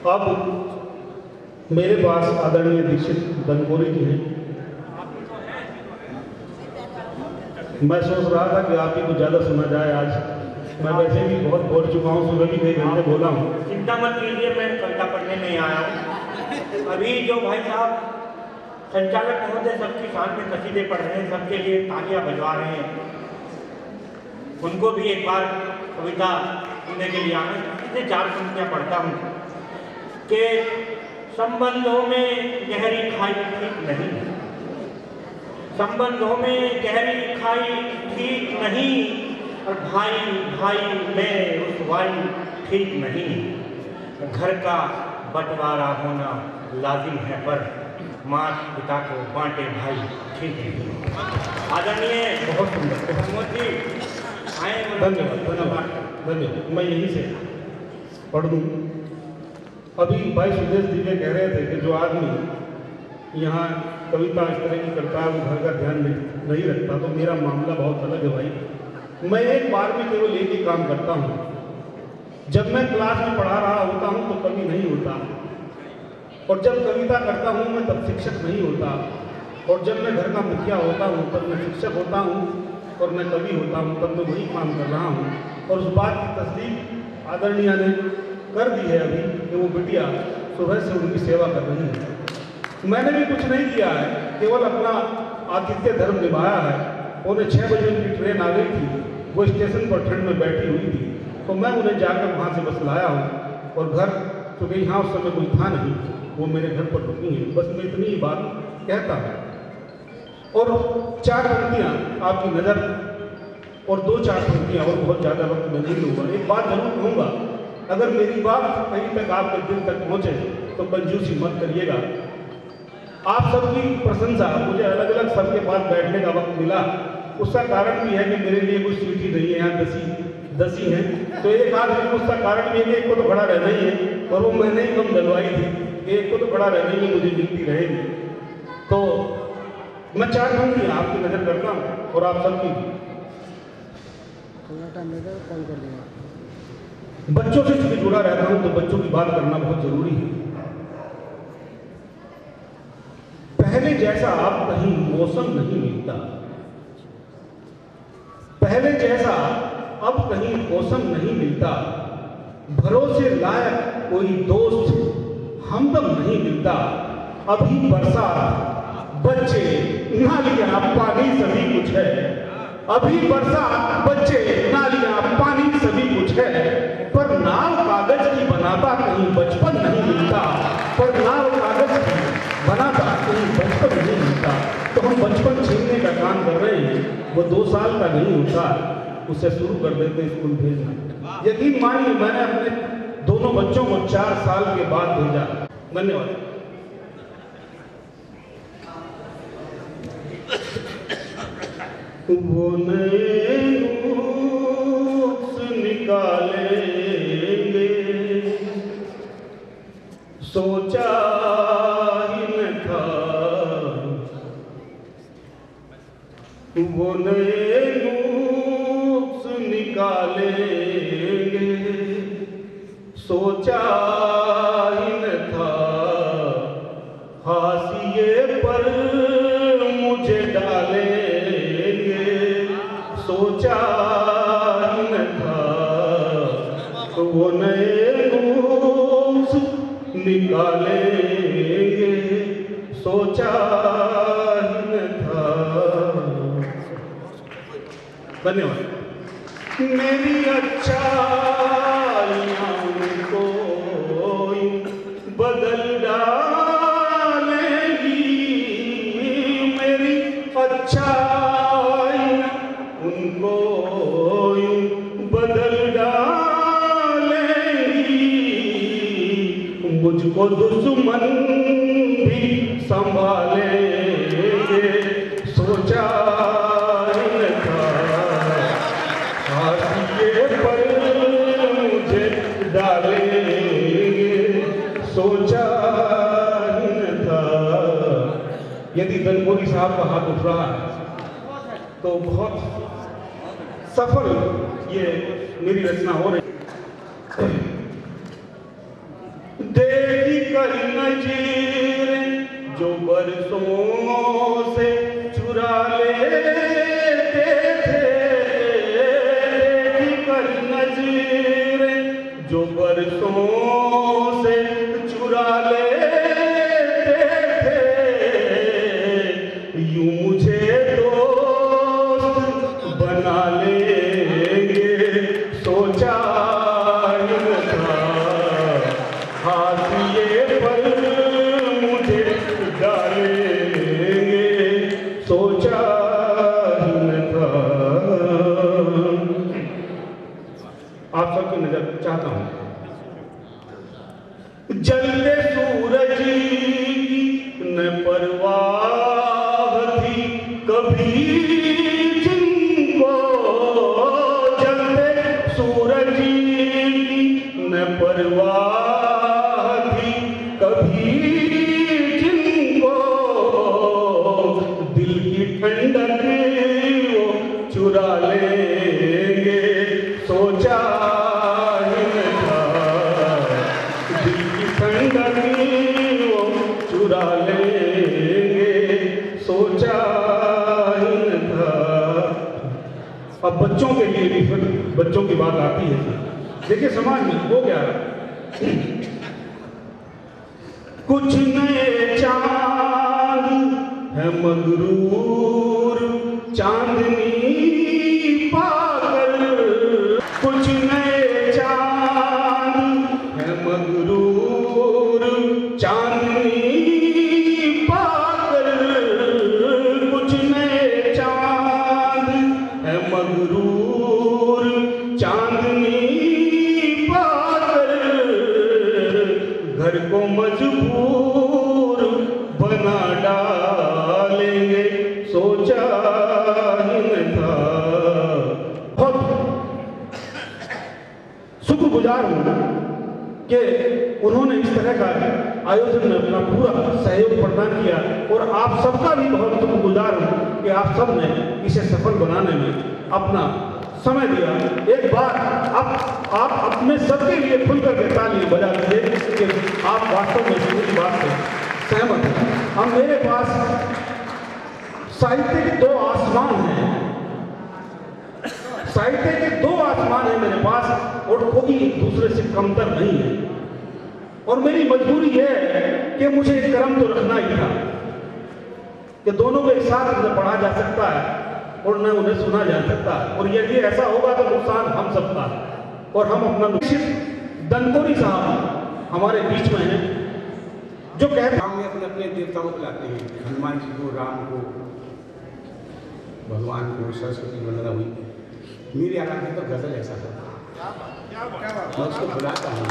अब मेरे पास आदरणीय दीक्षित दनगोरी जी हैं। मैं सोच रहा था कि आप ही कुछ ज़्यादा सुना जाए आज। मैं वैसे भी बहुत बोल चुका हूँ, सुबह भी कई घंटे बोला हूँ। चिंता मत कीजिए, मैं कविता पढ़ने नहीं आया हूँ। अभी जो भाई साहब संचालक महोदय सबकी साथ में कसीदे पढ़ रहे हैं, सबके लिए तालियां बजवा रहे हैं, उनको भी एक बार कविता सुनने के लिए आना। इसे 4 पंक्तियां पढ़ता हूँ कि संबंधों में गहरी खाई ठीक नहीं, संबंधों में गहरी खाई ठीक नहीं, और भाई भाई में रुसवाई ठीक नहीं। घर का बंटवारा होना लाजिम है, पर माता पिता को बांटे भाई ठीक नहीं। आदरणीय बहुत सुंदर, प्रमोद जी आए। धन्यवाद धन्यवाद धन्यवाद। मैं यहीं से पढ़ दूँ। अभी भाई सुदेश जी कह रहे थे कि जो आदमी यहाँ कविता इस तरह की करता है वो घर का ध्यान नहीं रखता। तो मेरा मामला बहुत अलग है भाई। मैं एक बार में केवल एक ही काम करता हूँ। जब मैं क्लास में पढ़ा रहा होता हूँ तो कवि नहीं होता, और जब कविता करता हूँ मैं तब शिक्षक नहीं होता, और जब मैं घर का मुखिया होता हूँ तब मैं शिक्षक होता हूँ, और मैं कवि होता हूँ तब मैं वही काम कर रहा हूँ। और उस बात की तस्दीक आदरणीय ने कर दी है अभी कि वो बिटिया सुबह से उनकी सेवा कर रही है। मैंने भी कुछ नहीं किया है, केवल अपना आतिथ्य धर्म निभाया है। 5:45 बजे उनकी ट्रेन आ गई थी, वो स्टेशन पर ठंड में बैठी हुई थी, तो मैं उन्हें जाकर वहाँ से बस लाया हूँ। और घर चूँकि यहाँ उस समय कोई था नहीं, वो मेरे घर पर रुकी हैं। बस मैं इतनी ही बात कहता हूँ। और 4 पंक्तियाँ आपकी नज़र, और 2-4 पंक्तियाँ, और बहुत ज़्यादा वक्त मैं नहीं लूँगा। एक बात जरूर कहूँगा, अगर मेरी बात कहीं तक आपके दिल तक पहुँचे तो कंजूसी मत करिएगा। आप सबकी प्रशंसा, मुझे अलग अलग सबके पास बैठने का वक्त मिला, उसका कारण भी है कि मेरे लिए कोई सीट ही नहीं है, यहाँ 10 ही हैं। तो एक आध दिन उसका कारण भी है कि एक को तो खड़ा रहना ही है, और वो मैंने ही कम डलवाई थी कि एक को तो खड़ा रहना ही मुझे मिलती रहेगी। तो मैं 4 पंक्तियाँ आपकी नज़र करता हूँ, और आप सबकी भी। बच्चों से चूंकि जुड़ा रहता हूँ तो बच्चों की बात करना बहुत जरूरी है। पहले जैसा अब कहीं मौसम नहीं मिलता, पहले जैसा अब कहीं मौसम नहीं मिलता, भरोसे लायक कोई दोस्त हमदम नहीं मिलता। अभी बरसात, बच्चे, नालियां, पानी सभी कुछ है। अभी बरसात, बच्चे, नालियां, पानी सभी कुछ है, पर नाव कागज की बनाता कहीं बचपन नहीं मिलता। पर नाव कागज की बनाता कहीं बचपन नहीं मिलता। तो हम बचपन छीनने का काम कर रहे हैं। वो 2 साल का नहीं होता, उसे शुरू कर देते स्कूल भेजना। यकीन मानिए मैंने अपने दोनों बच्चों को 4 साल के बाद भेजा। धन्यवाद। वो नए नुक्स निकालेंगे, सोचा ही न था। वो नए नुक्स निकालेंगे, सोचा ही न था। हाशिए पर मुझे डालेंगे, सोचा ही न था। वो नए नुक्स निकालेंगे, सोचा ही न था। धन्यवाद। मेरी अच्छाइयाँ उनको बदल डालेगी, मेरी अच्छाइयाँ उनको बदल डालेगी। मुझको दुश्मन भी संभालेंगे, सोचा ही न था। हाशिए पर मुझे डालेंगे, सोचा ही न था। यदि दनगोरी साहब का हाथ उठ रहा है तो बहुत सफल ये मेरी रचना हो रही। देखी कर नजीर जो बरसों से चुरा लेते थे, देखी कर नजीर जो बरसों से चुरा लेते थे, यूं मुझे दोस्त बना लेंगे सोचा ही न था, हाथ ये पल मुझे डालेंगे सोचा ही न था। आप सबकी नजर चाहता हूं। जलते सूरज की न परवाह थी कभी जिनको, जलते सूरज की न परवाह थी कभी जिनको, दिल की ठंडक वो चुरा लेंगे सोचा ही न था, दिल की ठंडक वो चुरा लेंगे सोचा ही न था। अब बच्चों के लिए भी फिर बच्चों की बात आती है। देखिए समाज में हो गया, कुछ नए चांद है मगरूर चांदनी पाकर, कुछ नए चांद है मगरूर चांदनी पाकर, कुछ नए चांद है मगरूर चांदनी पाकर, घर को मजबूर बना डालेंगे सोचा ही न था। बहुत शुक्रगुजार हूं कि उन्होंने इस तरह का आयोजन में अपना पूरा सहयोग प्रदान किया, और आप सबका भी बहुत शुक्रगुजार हूं कि आप सब ने इसे सफल बनाने में अपना समय दिया। एक बार आप अपने सबके लिए खुलकर के तालियां बजा दीजिए कि आप वास्तव में इस बात से सहमत हैं। अब मेरे पास साहित्य के दो आसमान हैं, साहित्य के दो आसमान हैं मेरे पास, और कोई एक दूसरे से कमतर नहीं है। और मेरी मजबूरी है कि मुझे एक क्रम तो रखना ही था कि दोनों को एक साथ न पढ़ा जा सकता है और न उन्हें सुना जा सकता है, और यदि ऐसा होगा तो नुकसान हम सबका है। और हम अपना दनकोरी साहब हमारे बीच में हैं जो कहते हैं में अपने अपने देवताओं को लाते हैं, हनुमान जी को, राम को, भगवान को, सरस्वती वंदना हुई। मेरी आराध्य तो गजल ऐसा था, मैं उसको बुलाता हूँ।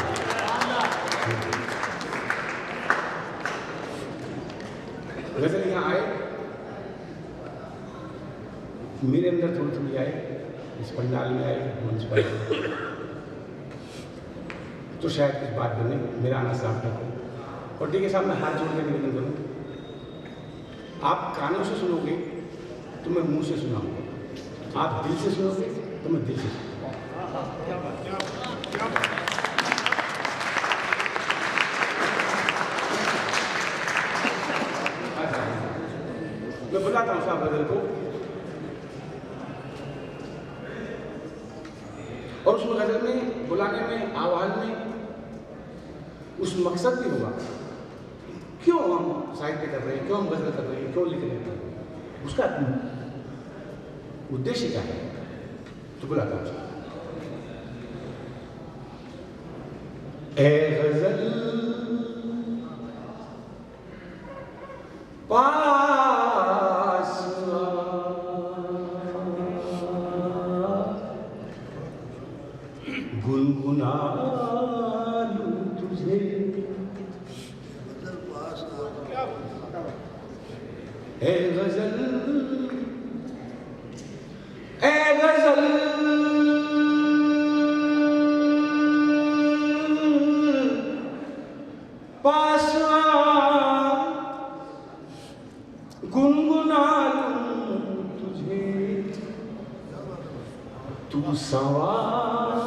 गजल यहाँ आए, मेरे अंदर थोड़ी थोड़ी आए, इस पंडाल में आए, मंच पर तो शायद कुछ बात बने, मेरा आना साफ था। और ठीक है साहब, मैं हाथ जोड़ के निवेदन करूँ, आप कानों से सुनोगे तो मैं मुंह से सुनाऊंगा, आप दिल से सुनोगे तो मैं दिल से सुनाऊंगा। मैं बुलाता हूँ साहब गजल को, और उस गजल में बुलाने में, आह्वान में उस मकसद भी होगा क्यों हम साहित्य कर रहे हैं, क्यों हम गजल कर रहे हैं, क्यों लिख रहे हैं, उसका उद्देश्य क्या है। तो बुलाता हूँ, ए गजल पास गुनगुना लूं तुझे, ए गजल, ए गजल पास गुनगुना लूं तुझे, तू सवार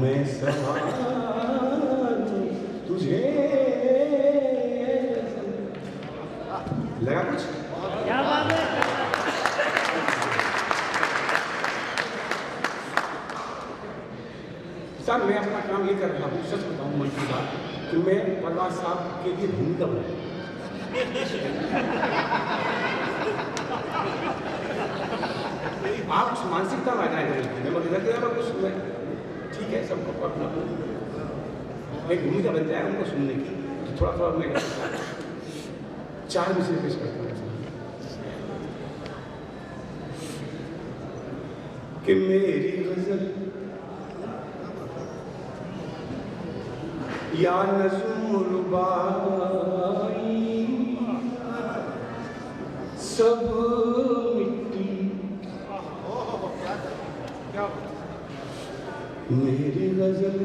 मैं सवार तुझे लगा कुछ? क्या बात है? साहब मैं अपना काम ये कर रहा हूँ, सच बताऊँ मन की बात, कि मैं परवाज साहब के लिए भूमिका बनाऊँ। आप उस मानसिकता में आ जाएंगे, मगर कुछ ठीक है, सबको अपना एक भूमिका बन जाए उनको सुनने की, तो थोड़ा थोड़ा मैं 4 मिसरे पेश करता हूँ कि मेरी गजल या नज़्म रुबाई सब मिट्टी, मेरी गजल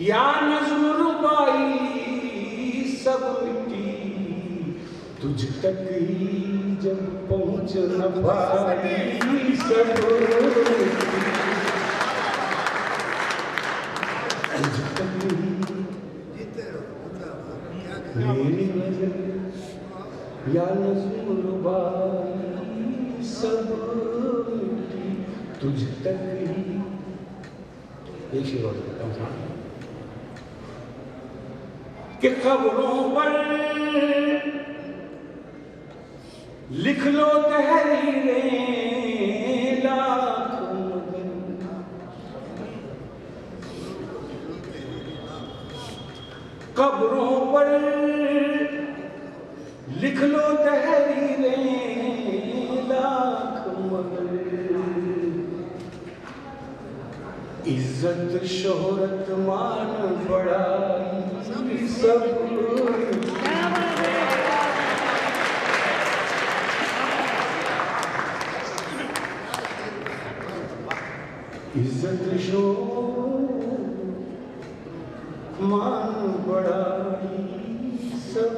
या नज़्म रुबाई सब मिट्टी, तुझ तक ही जब पहुँच न पाई सब मिट्टी, तुझ तक ही मेरी गजल या नज़्म रुबाई सब मिट्टी, तुझ तक ही। एक शेर और कहता हूँ साहब कि खबरों पर लिख लो तहरीरें लाख मगर, खबरों पर लिख लो तहरीरें लाख मगर, इज्जत शोहरत मान बड़ाई सब, इज्जत शोहरत मान बड़ाई सब,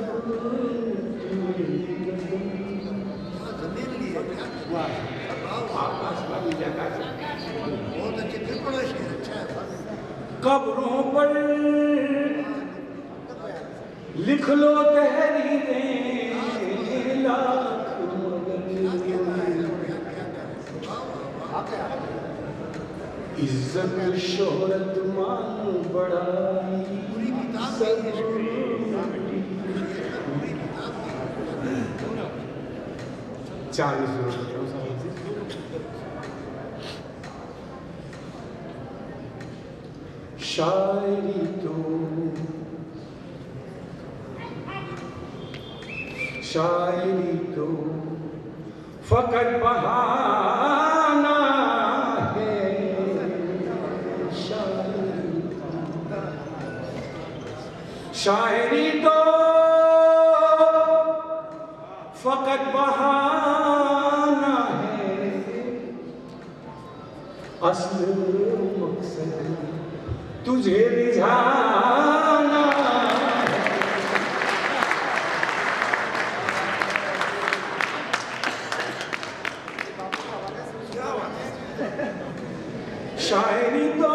कब्रों पर लिख लो तहरीरें लाख मगर, इज्जत शोहरत मान बड़ाई सब, चार शायरी तो फकत बहाना है, शायरी तो फकत बहाना है, असल मकसद तुझे रिझाना है। शायरी तो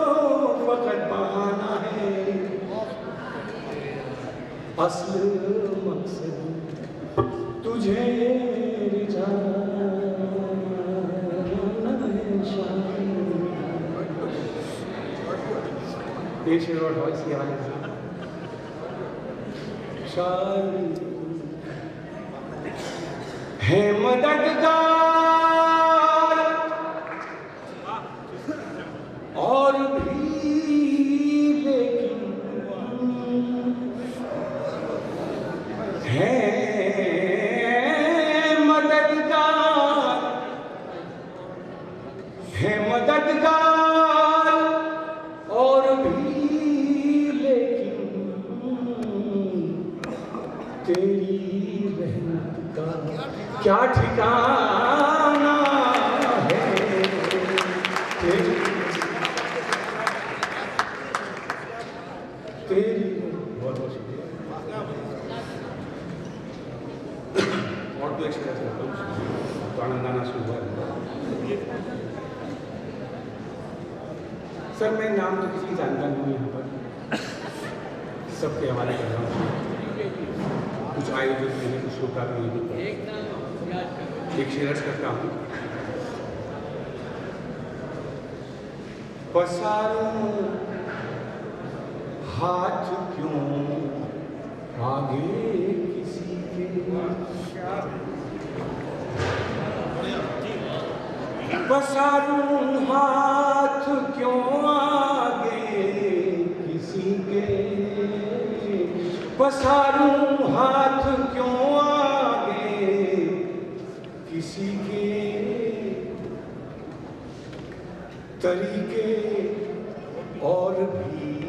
फकत बहाना है, असल मकसद तुझे रिझाना है। एक शेर और था इसी हालत से, शायरी है मददगार और भी लेकिन है मददगार और भी लेकिन तेरी रहमत का क्या ठिकाना है, तेरी बहुत शुक्रिया। और तो एक्सप्रेस करता हूँ तो आनंद आना शुरू हुआ। सर मैं नाम तो किसी की जानता नहीं हूँ यहाँ पर, सबके हवाले कर रहा हूँ। कुछ आयोजक भी हैं, कुछ श्रोता भी हैं। एक शेर करता हूँ। पसारूं हाथ क्यों आगे किसी के, पसारूं हाथ क्यों आगे किसी के, पसारूं हाथ क्यों आगे किसी के, तरीके और भी